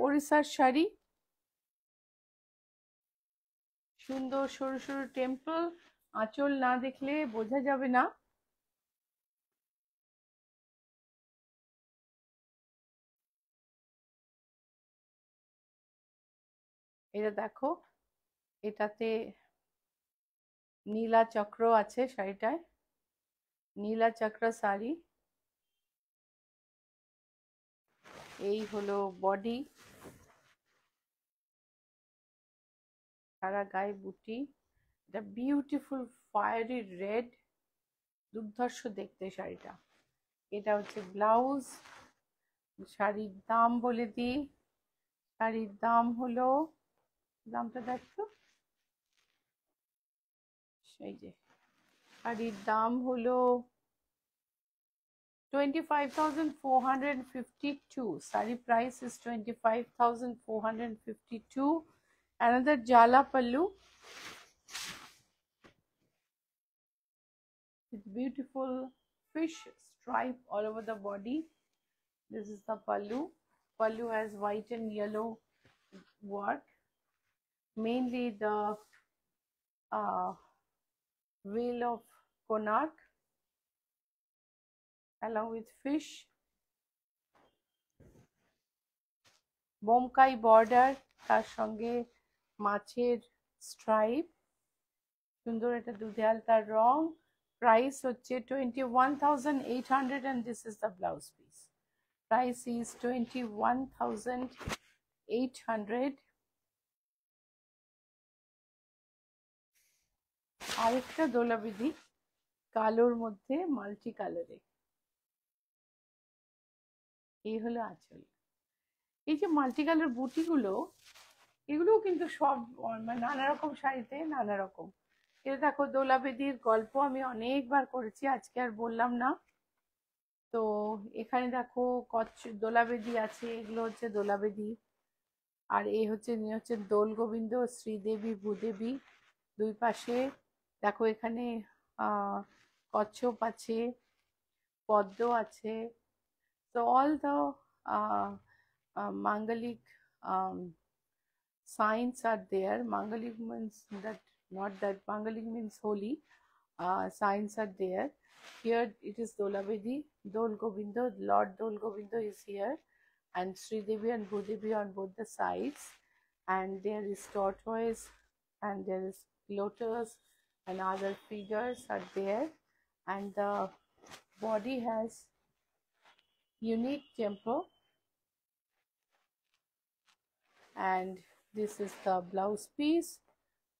ওড়িশার শাড়ি, সুন্দর সরু সরু টেম্পল। আঁচল না দেখলে বোঝা যাবে না। এটা দেখো, এটাতে নীলা চক্র আছে শাড়িটায়, নীলা চক্র শাড়ি। এই হলো বডি, সারা গায়ে বুটি। এটা বিউটিফুল ফায়ারি রেড, দুর্ধর্ষ দেখতে শাড়িটা। এটা হচ্ছে ব্লাউজ। শাড়ির দাম বলে দিই, শাড়ির দাম হলো, দামটা দেখো, সেই যে শাড়ির দাম হলো 25,452. Sari price is 25,452. Another jala pallu with beautiful fish stripe all over the body. This is the pallu. Pallu has white and yellow work, mainly the wheel of Konark along with fish. Bomkai border, তার সঙ্গে মাছের stripe, সুন্দর একটা দুধে আলতার রং। Price হচ্ছে 21,800 and this is the blouse piece. Price is 21,800. আরেকটা দোলাবিধি কালোর মধ্যে মাল্টি কালারে। এই হলো আঁচল। এই যে মাল্টি কালার বুটিগুলো, এগুলোও কিন্তু সব নানা রকম শাড়িতে নানা রকম। এটা দেখো দোলাবেদির গল্প আমি অনেকবার করেছি, আজকে আর বললাম না। তো এখানে দেখো কচ্ছ দোলাবেদি আছে, এগুলো হচ্ছে দোলাবেদি। আর এই হচ্ছে দোল গোবিন্দ, শ্রীদেবী, ভূদেবী দুই পাশে। দেখো এখানে কচ্ছপ আছে, পদ্ম আছে। So all the Mangalik signs are there. Mangalik means that, not that Mangalik means holy. Signs are there. Here it is Dolavedi, Dol Gobindo, Lord Dol Gobindo is here, and Sri Devi and Bhudevi on both the sides. And there is tortoise, and there is lotus, and other figures are there. And the body has unique tempo. And this is the blouse piece.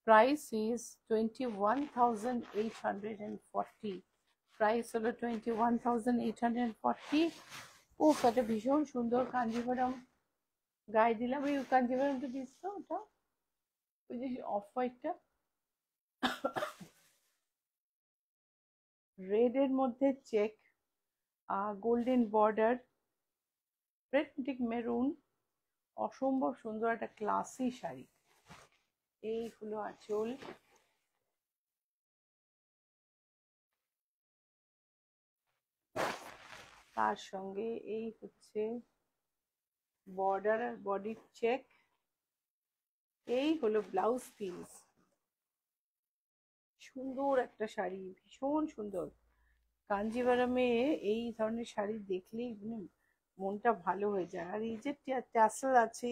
Price is 21,840. Price হলো 21,840. ও এটা ভীষণ সুন্দর কাঞ্জিভারাম গায়ে দিলাম। এই কাঞ্জিভারামটা this তো, ওটা ওই যে অফ হোয়াইটটা, রেড এর মধ্যে check, golden border, red maroon, অসম্ভব সুন্দর একটা ক্লাসি শাড়ি। এই হলো আঁচল। তার সঙ্গে এই হচ্ছে বর্ডার আর বডির চেক। এই হলো ব্লাউজ পিস। সুন্দর একটা শাড়ি, ভীষণ সুন্দর। কাঞ্জিভারামে এই ধরনের শাড়ি দেখলেই মনটা ভালো হয়ে যায়। আর এই যে ট্যাসেল আছে,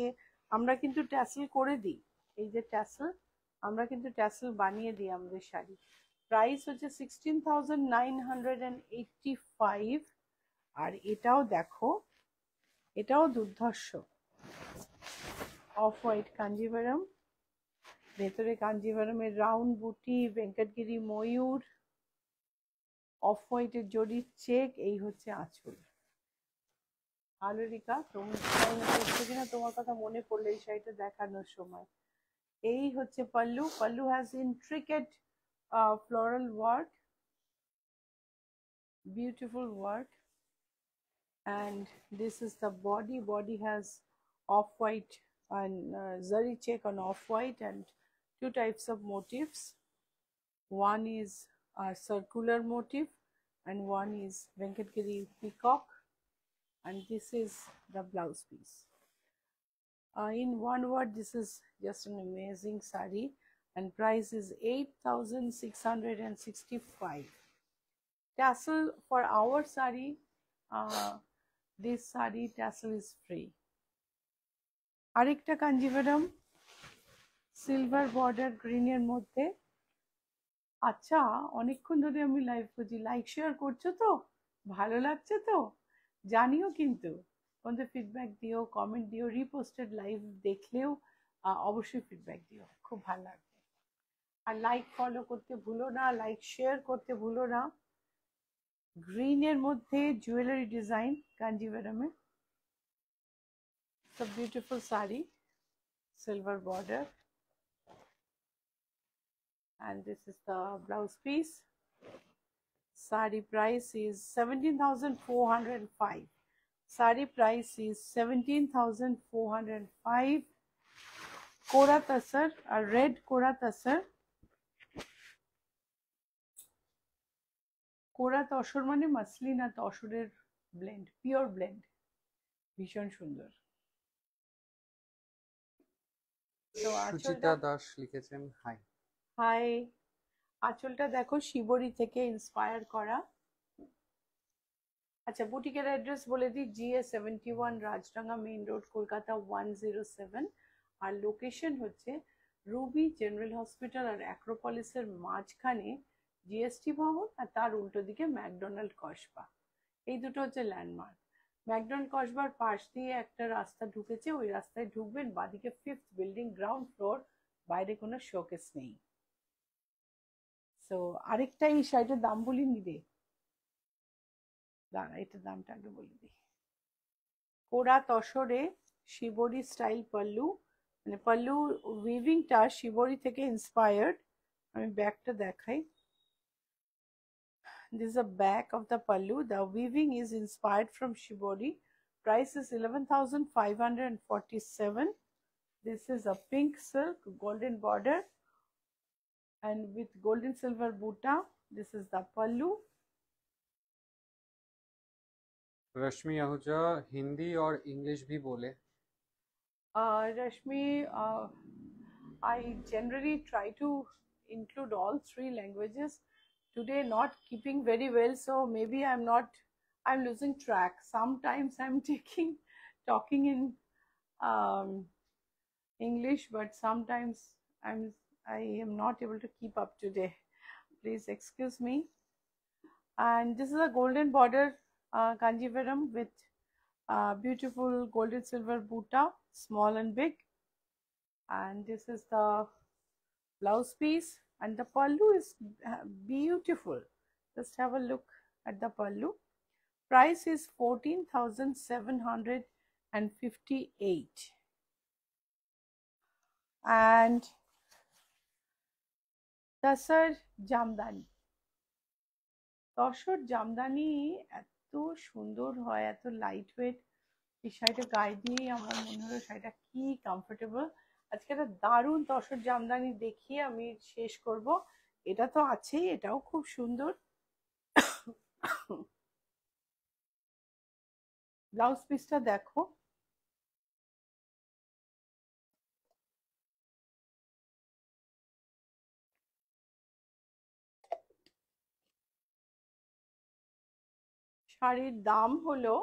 আমরা কিন্তু ট্যাসেল করে দিই। এই যে ট্যাসেল, আমরা কিন্তু ট্যাসেল বানিয়ে দিই আমাদের শাড়ি। প্রাইস হচ্ছে 16,985। আর এটাও দেখো, এটাও দুর্ধর্ষ, অফ হোয়াইট কাঞ্জিভারম, ভেতরে কাঞ্জিভারমের রাউন্ড বুটি, ভেঙ্কটগিরি ময়ূর, অফ হোয়াইটের জরির চেক, এই হচ্ছে আঁচল। আলোরিকা, তুমি করছো কিনা তোমার কথা মনে পড়লে এই শাড়িটা দেখানোর সময়। এই হচ্ছে pallu. Pallu has intricate floral work, beautiful work, and this is the body. Body has off-white and zari check on off-white and two types of motifs. One is a circular motif and one is Venkatgiri peacock, and this is the blouse piece. In one word, this is just an amazing sari, and price is 8,665. Tassel for our sari, this sari tassel is free. আরেকটা Kanjivaram silver border গ্রিনের মধ্যে। আচ্ছা, অনেকক্ষণ ধরে আমি live করছি, like share করছো তো, ভালো লাগছে তো, জানিও কিন্তু কোনটা ফিডব্যাক দিও, কমেন্ট দিও, রিপোস্টেড লাইভ দেখলেও অবশ্যই ফিডব্যাক দিও, খুব ভালো লাগবে। আর লাইক ফলো করতে ভুলো না, লাইক শেয়ার করতে ভুলো না। গ্রিনের মধ্যে জুয়েলারি ডিজাইন কাঞ্জিভারমে, it's a beautiful sari, silver border, and this is the blouse piece. Sari price is 17,405. Sari price is 17,405. Kora Tasar, a red Kora Tasar. Kora tussar মানে মাসলিন আর তসরের ব্লেন্ড, পিওর ব্লেন্ড, ভীষণ সুন্দর। তো সুচিতা দাস লিখেছেন high. High. আঁচলটা দেখো শিবরি থেকে inspire করা। আচ্ছা, বুটিকের অ্যাড্রেস বলে দিই, GA71 Rajdanga main road, Kolkata 107। আর লোকেশন হচ্ছে রুবি জেনারেল হসপিটাল আর অ্যাক্রোপলিসের মাঝখানে GST ভবন, আর তার উল্টো দিকে ম্যাকডোনাল্ড কসবা। এই দুটো হচ্ছে ল্যান্ডমার্ক। ম্যাকডোনাল্ড কসবার পাশ দিয়ে একটা রাস্তা ঢুকেছে, ওই রাস্তায় ঢুকবেন, বাদিকে 5th বিল্ডিং, গ্রাউন্ড ফ্লোর, বাইরে কোনো শোকেস নেই। তো আরেকটা এই শাড়িটার দাম বলিনি রে, দাঁড়া এটার দামটা আগে বলে দিই। কোরা তসরে শিবরি স্টাইল পাল্লু, মানে পাল্লু উইভিংটা শিবরি থেকে ইন্সপায়ার্ড। আমি ব্যাকটা দেখাই। This is the back of the pallu. The weaving is inspired from shibori. Price is 11,547. This is a pink silk, golden border, and with golden silver butta. This is the pallu. रश्मि आहूजा हिंदी और English भी बोले। Rashmi, I generally try to include all three languages. Today not keeping very well, so maybe I'm losing track. Sometimes I'm talking in English, but sometimes I am not able to keep up today. Please excuse me. And this is a golden border Kanjivaram with beautiful golden silver butta, small and big. And this is the blouse piece, and the pallu is beautiful. Just have a look at the pallu. Price is 14,758. And Tasar Jamdani, tussar Jamdani এত সুন্দর হয়, এত light weight. এই শাড়িটা গায়ে দিয়েই আমার মনে হলো শাড়িটা কি কমফোর্টেবল। আজকে একটা দারুণ তসর জামদানি দেখিয়ে আমি শেষ করব। এটা তো আছেই, এটাও খুব সুন্দর। ব্লাউজ পিসটা দেখো, শাড়ির দাম হলো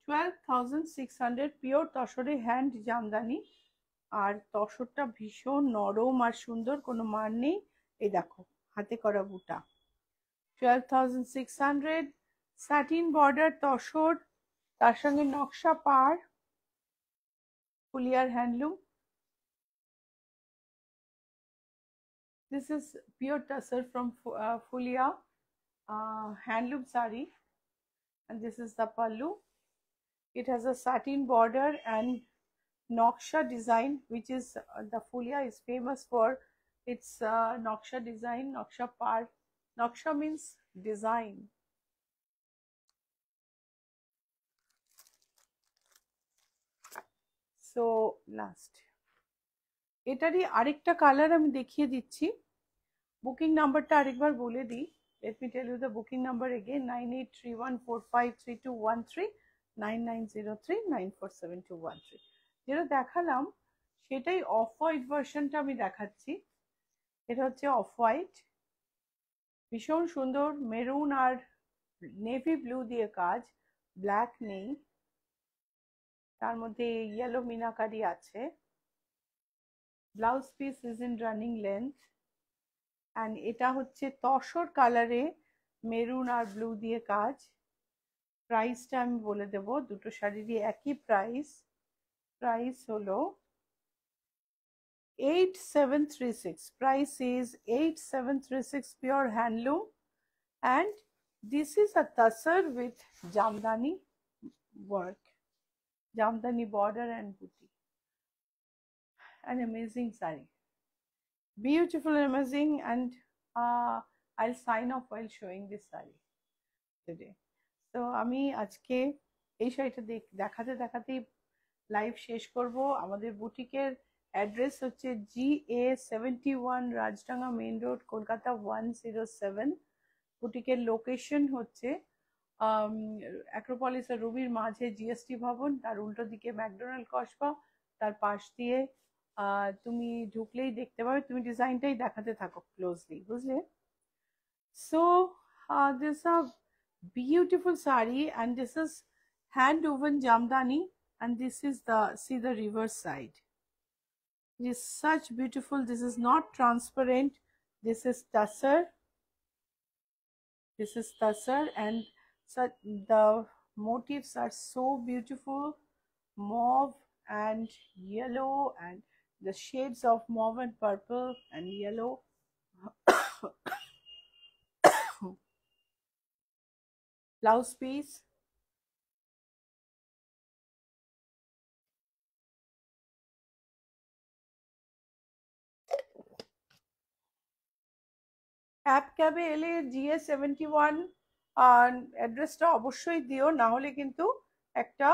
12,600, পিওর তসরে হ্যান্ড জামদানি। আর তসরটা ভীষণ নরম আর সুন্দর, কোনো মার নেই। এই দেখো হাতে করা বুটা, 12,600, স্যাটিন বর্ডার তসর, তার সঙ্গে নকশা পাড়, ফুলিয়ার handloom. This is pure tussar from Fulia handloom sari, and this is the pallu. It has a satin border and Noksha design, which is the Fulia is famous for its Noksha design, Noksha part. Noksha means design. So last, এটারই আরেকটা colour আমি দেখিয়ে দিচ্ছি। Booking নাম্বারটা আরেকবার বলে দিই। Let me tell you the booking number again, 9831453213, 9903947213। যেটা দেখালাম সেটাই অফ হোয়াইট ভার্সনটা আমি দেখাচ্ছি। এটা হচ্ছে অফ হোয়াইট, ভীষণ সুন্দর, মেরুন আর নেভি ব্লু দিয়ে কাজ, ব্ল্যাক নেই, তার মধ্যে ইয়েলো মিনাকারি আছে। Blouse piece is in running length, and এটা হচ্ছে তসর কালারে মেরুন আর ব্লু দিয়ে কাজ। প্রাইসটা আমি বলে দেব, দুটো শাড়িরই একই প্রাইস। প্রাইস হলো 8736, price is 8736, pure handloom, and this is a tussar with jamdani work, jamdani border and booty. An amazing sari, beautiful and amazing, and I'll sign off while showing this sari today. So আমি আজকে এই শাড়িটা দেখাতে দেখাতেই live শেষ করব। আমাদের বুটিকের address হচ্ছে GA71, Rajdanga main road, Kolkata 107। বুটিকের লোকেশন হচ্ছে অ্যাক্রোপলিস আর রুবির মাঝে জিএসটি ভবন, তার উল্টো দিকে ম্যাকডোনাল্ড কসবা, তার পাশ দিয়ে তুমি ঢুকলেই দেখতে পাবে। তুমি ডিজাইনটাই দেখাতে থাকো ক্লোজলি, বুঝলে? So this is a beautiful sari, and this is hand woven jamdani, and this is the, see the reverse side. It is such beautiful. This is not transparent. This is tussar. This is tussar, and such the motifs are so beautiful, mauve and yellow, and the shades of mauve and purple and yellow. Blouse piece, app ক্যাবে এলে GA71 অ্যাড্রেসটা অবশ্যই দিও, না হলে কিন্তু একটা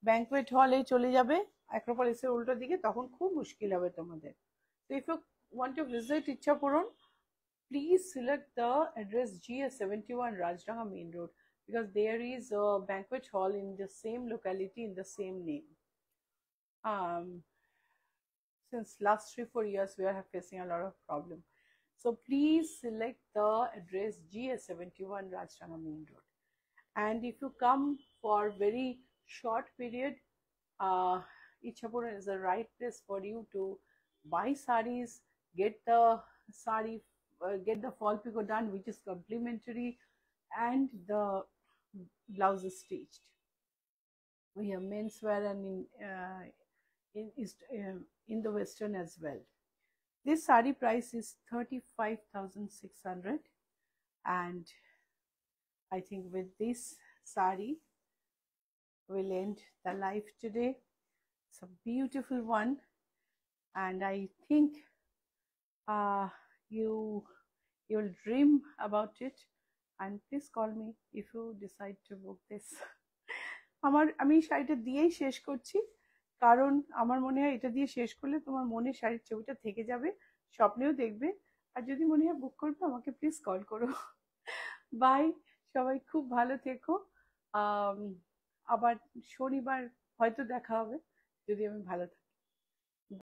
banquet হলে চলে যাবে অ্যাক্রোপলিসের উল্টো দিকে, তখন খুব মুশকিল হবে তোমাদের। So if you want to visit Ichhapuram, please select the address GA71, Rajdanga Main Road, because there is a banquet hall in the same locality in the same name. Since last 3-4 years we are facing a lot of problem. So please select the address GA71, Rajdanga Main Road. And if you come for very short period, Ichhapuram is the right place for you to buy saris, get the sari, get the fall pico done, which is complimentary, and the blouse is stitched. We have menswear and in the western as well. This sari price is 35,600, and I think with this sari we'll end the live today. It's a beautiful one, and I think you'll dream about it, and please call me if you decide to book this. আমি শাড়িটা দিয়েই শেষ করছি, কারণ আমার মনে হয় এটা দিয়ে শেষ করলে তোমার মনে শাড়ির ছবিটা থেকে যাবে, স্বপ্নেও দেখবে। আর যদি মনে হয় বুক করবে, আমাকে প্লিজ কল করো। বাই, সবাই খুব ভালো থেকো। আবার শনিবার হয়তো দেখা হবে, যদি আমি ভালো থাকি।